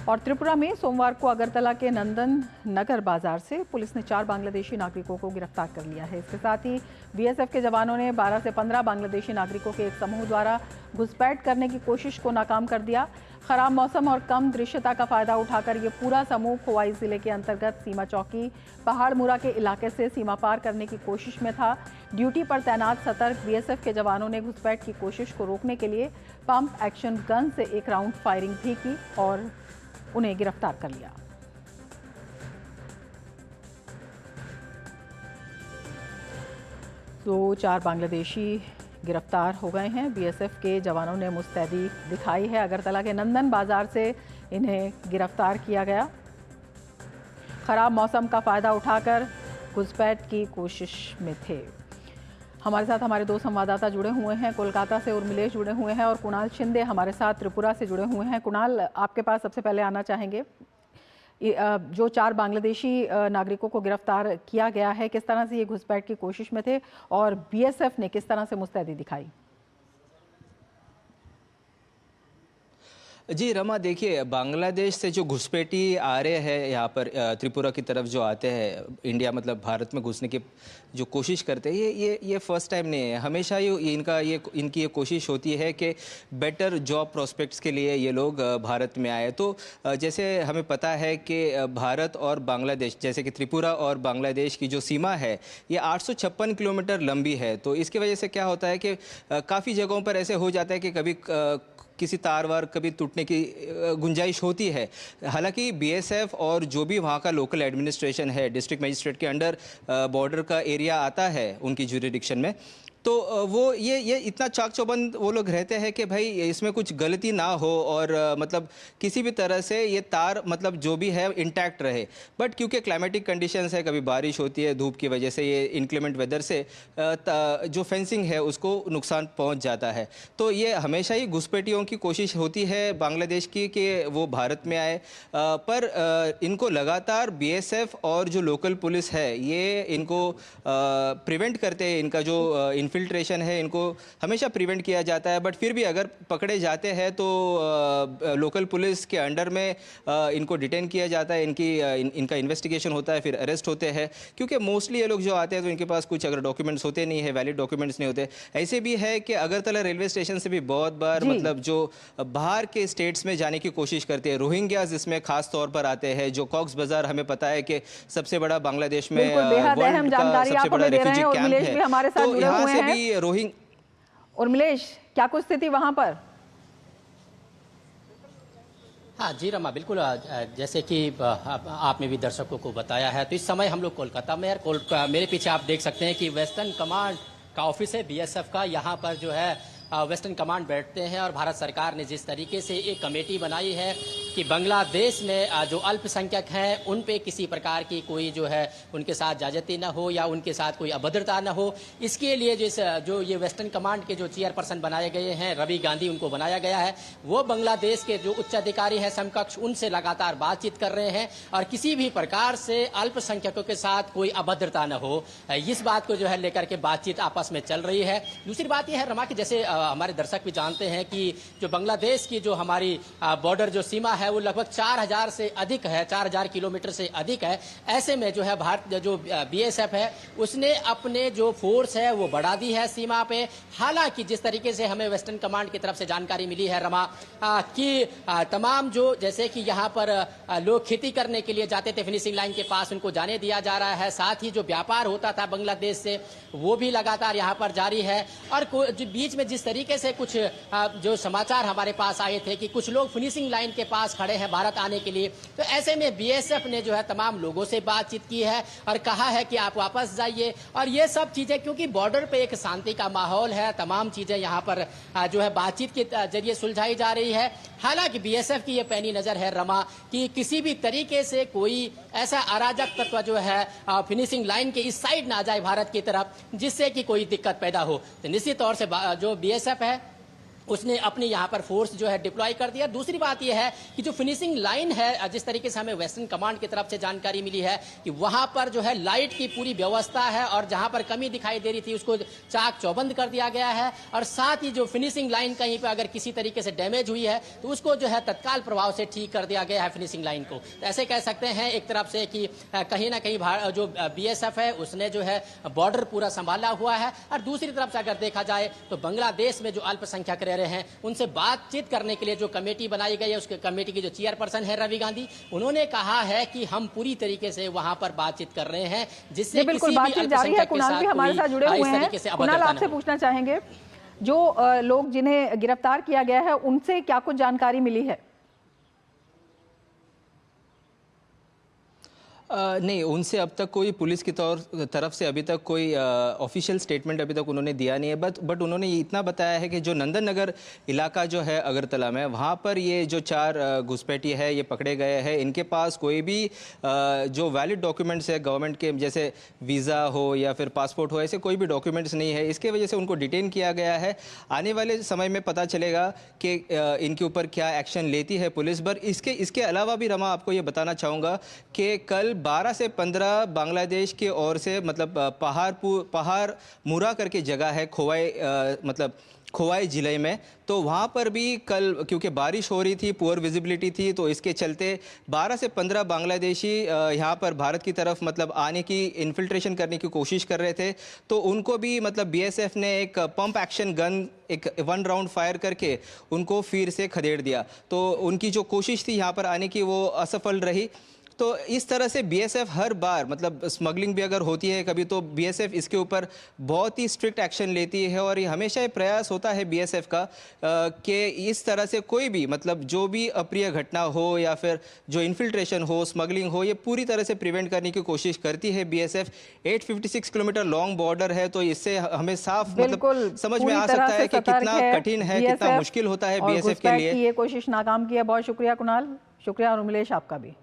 और त्रिपुरा में सोमवार को अगरतला के नंदन नगर बाजार से पुलिस ने 4 बांग्लादेशी नागरिकों को गिरफ्तार कर लिया है। इसके साथ ही बीएसएफ के जवानों ने 12 से 15 बांग्लादेशी नागरिकों के एक समूह द्वारा घुसपैठ करने की कोशिश को नाकाम कर दिया। खराब मौसम और कम दृश्यता का फायदा उठाकर ये पूरा समूह खोवाई जिले के अंतर्गत सीमा चौकी पहाड़मुरा के इलाके से सीमा पार करने की कोशिश में था। ड्यूटी पर तैनात सतर्क बीएसएफ के जवानों ने घुसपैठ की कोशिश को रोकने के लिए पंप एक्शन गन से एक राउंड फायरिंग भी की और उन्हें गिरफ्तार कर लिया। तो 4 बांग्लादेशी गिरफ्तार हो गए हैं। बीएसएफ के जवानों ने मुस्तैदी दिखाई है। अगरतला के नंदन बाजार से इन्हें गिरफ्तार किया गया। खराब मौसम का फायदा उठाकर घुसपैठ की कोशिश में थे। हमारे साथ हमारे 2 संवाददाता जुड़े हुए हैं। कोलकाता से उर्मिलेश जुड़े हुए हैं और कुणाल शिंदे हमारे साथ त्रिपुरा से जुड़े हुए हैं। कुणाल, आपके पास सबसे पहले आना चाहेंगे, जो 4 बांग्लादेशी नागरिकों को गिरफ्तार किया गया है, किस तरह से ये घुसपैठ की कोशिश में थे और बीएसएफ ने किस तरह से मुस्तैदी दिखाई? जी रमा, देखिए बांग्लादेश से जो घुसपैठी आ रहे हैं यहाँ पर त्रिपुरा की तरफ जो आते हैं, इंडिया मतलब भारत में घुसने की जो कोशिश करते हैं, ये फर्स्ट टाइम नहीं है। हमेशा इनकी ये कोशिश होती है कि बेटर जॉब प्रोस्पेक्ट्स के लिए ये लोग भारत में आए। तो जैसे हमें पता है कि भारत और बांग्लादेश, जैसे कि त्रिपुरा और बांग्लादेश की जो सीमा है ये 856 किलोमीटर लंबी है। तो इसकी वजह से क्या होता है कि काफ़ी जगहों पर ऐसे हो जाता है कि कभी किसी तार वार कभी टूटने की गुंजाइश होती है। हालांकि बीएसएफ और जो भी वहाँ का लोकल एडमिनिस्ट्रेशन है, डिस्ट्रिक्ट मजिस्ट्रेट के अंडर बॉर्डर का एरिया आता है उनकी ज्यूरिडिक्शन में, तो वो ये इतना चाक चौबंद वो लोग रहते हैं कि भाई इसमें कुछ गलती ना हो और मतलब किसी भी तरह से ये तार मतलब जो भी है इंटैक्ट रहे। बट क्योंकि क्लाइमेटिक कंडीशंस है, कभी बारिश होती है, धूप की वजह से, ये इंक्लेमेंट वेदर से जो फेंसिंग है उसको नुकसान पहुंच जाता है। तो ये हमेशा ही घुसपैठियों की कोशिश होती है बांग्लादेश की कि वो भारत में आए, पर इनको लगातार बीएसएफ और जो लोकल पुलिस है ये इनको प्रिवेंट करते हैं। इनका जो इन्फिल्ट्रेशन है इनको हमेशा प्रिवेंट किया जाता है। बट फिर भी अगर पकड़े जाते हैं तो लोकल पुलिस के अंडर में इनको डिटेन किया जाता है, इनका इन्वेस्टिगेशन होता है, फिर अरेस्ट होते हैं। क्योंकि मोस्टली ये लोग जो आते हैं तो इनके पास कुछ अगर डॉक्यूमेंट्स होते नहीं है, वैलिड डॉक्यूमेंट्स नहीं होते। ऐसे भी है कि अगरतला रेलवे स्टेशन से भी बहुत बार मतलब जो बाहर के स्टेट्स में जाने की कोशिश करते हैं, रोहिंग्याज जिसमें खास तौर पर आते हैं। जो कॉक्स बाजार हमें पता है कि सबसे बड़ा बांग्लादेश में वर्ल्ड का सबसे बड़ा रेफ्यूजी कैंप है, तो यहाँ से भी उर्मिलेश, क्या कुछ स्थिति वहां पर? हाँ जी रमा, बिल्कुल। जैसे कि आपने भी दर्शकों को बताया है, तो इस समय हम लोग कोलकाता में है। मेरे पीछे आप देख सकते हैं कि वेस्टर्न कमांड का ऑफिस है बीएसएफ का। यहाँ पर जो है वेस्टर्न कमांड बैठते हैं और भारत सरकार ने जिस तरीके से एक कमेटी बनाई है कि बांग्लादेश में जो अल्पसंख्यक हैं उन पे किसी प्रकार की कोई जो है उनके साथ ज्यादती न हो या उनके साथ कोई अभद्रता न हो, इसके लिए जो ये वेस्टर्न कमांड के जो चेयरपर्सन बनाए गए हैं, रवि गांधी, उनको बनाया गया है। वो बांग्लादेश के जो उच्च अधिकारी हैं समकक्ष, उनसे लगातार बातचीत कर रहे हैं और किसी भी प्रकार से अल्पसंख्यकों के साथ कोई अभद्रता न हो, इस बात को जो है लेकर के बातचीत आपस में चल रही है। दूसरी बात यह है रमा कि जैसे हमारे दर्शक भी जानते हैं कि जो बांग्लादेश की जो हमारी बॉर्डर जो सीमा है वो लगभग 4000 से अधिक है, 4000 किलोमीटर से अधिक है। ऐसे में जो है भारत जो बीएसएफ है उसने अपने जो फोर्स है वो बढ़ा दी है सीमा पे। हालांकि जिस तरीके से हमें वेस्टर्न कमांड की तरफ से जानकारी मिली है रमा कि तमाम जो जैसे कि यहाँ पर लोग खेती करने के लिए जाते थे फिनिशिंग लाइन के पास, उनको जाने दिया जा रहा है। साथ ही जो व्यापार होता था बांग्लादेश से वो भी लगातार यहाँ पर जारी है। और बीच में जिस तरीके से कुछ जो समाचार हमारे पास आए थे कि कुछ लोग फिनिशिंग लाइन के पास खड़े हैं भारत आने के लिए, तो ऐसे में बीएसएफ ने जो है तमाम लोगों से बातचीत की है और कहा है कि आप वापस जाइए। और ये सब चीजें क्योंकि बॉर्डर पे एक शांति का माहौल है, तमाम चीजें यहाँ पर जो है बातचीत के जरिए सुलझाई जा रही है। हालांकि बीएसएफ की ये पैनी नजर है रमा कि किसी भी तरीके से कोई ऐसा अराजक तत्व जो है फिनिशिंग लाइन के इस साइड ना जाए भारत की तरफ, जिससे कि कोई दिक्कत पैदा हो। तो निश्चित तौर से जो बीएसएफ है उसने अपनी यहाँ पर फोर्स जो है डिप्लॉय कर दिया। दूसरी बात यह है कि जो फिनिशिंग लाइन है, जिस तरीके से हमें वेस्टर्न कमांड की तरफ से जानकारी मिली है कि वहां पर जो है लाइट की पूरी व्यवस्था है और जहां पर कमी दिखाई दे रही थी उसको चाक चौबंद कर दिया गया है, और साथ ही जो फिनिशिंग लाइन कहीं पर अगर किसी तरीके से डैमेज हुई है तो उसको जो है तत्काल प्रभाव से ठीक कर दिया गया है फिनिशिंग लाइन को। तो ऐसे कह सकते हैं एक तरफ से कि कहीं ना कहीं जो BSF है उसने जो है बॉर्डर पूरा संभाला हुआ है, और दूसरी तरफ से अगर देखा जाए तो बांग्लादेश में जो अल्पसंख्यक रह रहे हैं उनसे बातचीत करने के लिए जो कमेटी बनाई गई है, उसके कमेटी की जो चेयरपर्सन है रवि गांधी, उन्होंने कहा है कि हम पूरी तरीके से वहां पर बातचीत कर रहे हैं जिससे बिल्कुल बातचीत जारी है। कुणाल भी हमारे साथ जुड़े हुए हैं। कुणाल, आपसे पूछना चाहेंगे, जो लोग जिन्हें गिरफ्तार किया गया है उनसे क्या कुछ जानकारी मिली है? नहीं, उनसे अब तक कोई पुलिस की तरफ से अभी तक कोई ऑफिशियल स्टेटमेंट अभी तक उन्होंने दिया नहीं है। बट उन्होंने ये इतना बताया है कि जो नंदन नगर इलाका जो है अगरतला में, वहाँ पर ये जो 4 घुसपैठी है ये पकड़े गए हैं। इनके पास कोई भी जो वैलिड डॉक्यूमेंट्स है गवर्नमेंट के, जैसे वीज़ा हो या फिर पासपोर्ट हो, ऐसे कोई भी डॉक्यूमेंट्स नहीं है। इसके वजह से उनको डिटेन किया गया है। आने वाले समय में पता चलेगा कि इनके ऊपर क्या एक्शन लेती है पुलिस। पर इसके अलावा भी रमा, आपको ये बताना चाहूँगा कि कल 12 से 15 बांग्लादेश की ओर से, मतलब पहाड़ मुरा करके जगह है खोवाई ज़िले में, तो वहाँ पर भी कल क्योंकि बारिश हो रही थी, पुअर विजिबिलिटी थी, तो इसके चलते 12 से 15 बांग्लादेशी यहाँ पर भारत की तरफ मतलब आने की, इन्फिल्ट्रेशन करने की कोशिश कर रहे थे। तो उनको भी मतलब BSF ने एक पंप एक्शन गन, एक 1 राउंड फायर करके उनको फिर से खदेड़ दिया। तो उनकी जो कोशिश थी यहाँ पर आने की वो असफल रही। तो इस तरह से BSF हर बार, मतलब स्मगलिंग भी अगर होती है कभी, तो BSF इसके ऊपर बहुत ही स्ट्रिक्ट एक्शन लेती है। और ये हमेशा ये प्रयास होता है BSF का कि इस तरह से कोई भी, मतलब जो भी अप्रिय घटना हो या फिर जो इन्फिल्ट्रेशन हो, स्मगलिंग हो, ये पूरी तरह से प्रिवेंट करने की कोशिश करती है BSF। 856 किलोमीटर लॉन्ग बॉर्डर है, तो इससे हमें साफ मतलब समझ में आ सकता है कि कितना कठिन है, कितना मुश्किल होता है BSF के लिए। ये कोशिश नाकाम की है। बहुत शुक्रिया कुणाल, शुक्रिया, और उमेश आपका भी।